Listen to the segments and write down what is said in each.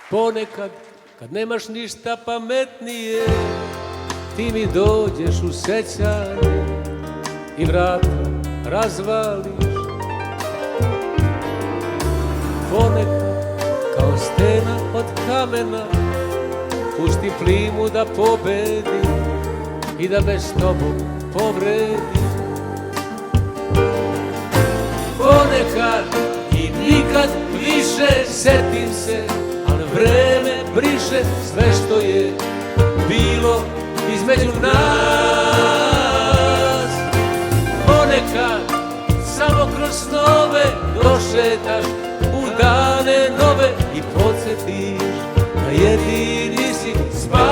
Ponekad, kad nemaš ništa pametnije, ti mi dođeš u sećanje i vrata razvališ. Ponekad, kao stena od kamena, pustim plimu da pobedi i da me s tobom povredi. Ponekad i nikad više setim se, ali vreme briše sve što je bilo između nas. Ponekad samo kroz snove došetaš u dane nove i podsjetiš da jedini si spas.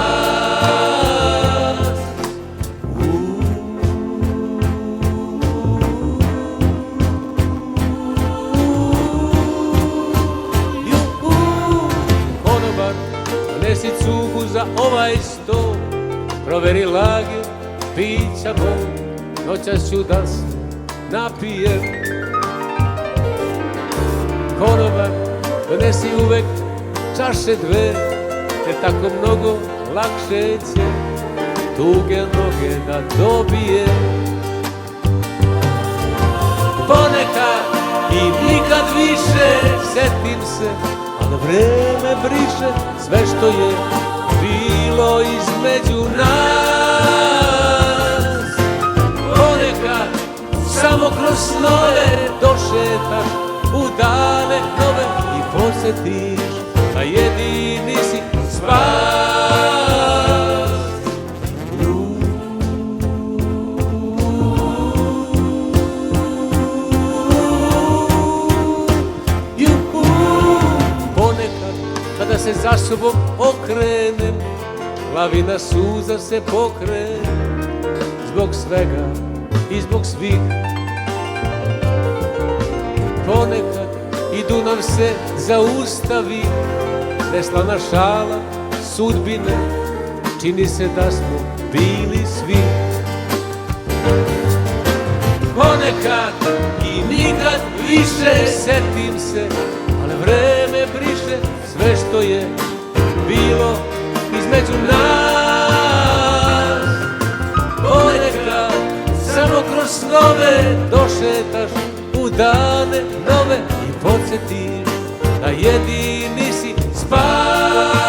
Konobar, donesi cugu za ovaj sto, proveri lager, pića moj, noćas ću da se napijem. Konobar, donesi uvek čaše dve, te tako mnogo lakše će tuge noge da dobije. Ponekad i nikad više setim se, ali vreme briše sve što je bilo između nas. Ponekad samo kroz snove došetaš u dane nove i podsjetiš da jedini si spas. Ponekad kada se za sobom okrenem, lavina suza se pokrene zbog svega i zbog svih. Ponekad i Dunav se zaustavi, neslana šala sudbine, čini se da smo bili svi. Ponekad i nikad više setim se, ali vreme briše sve što je bilo između nas. Ponekad samo kroz snove došetaš u dane nove i podsjetiš da jedini si spas.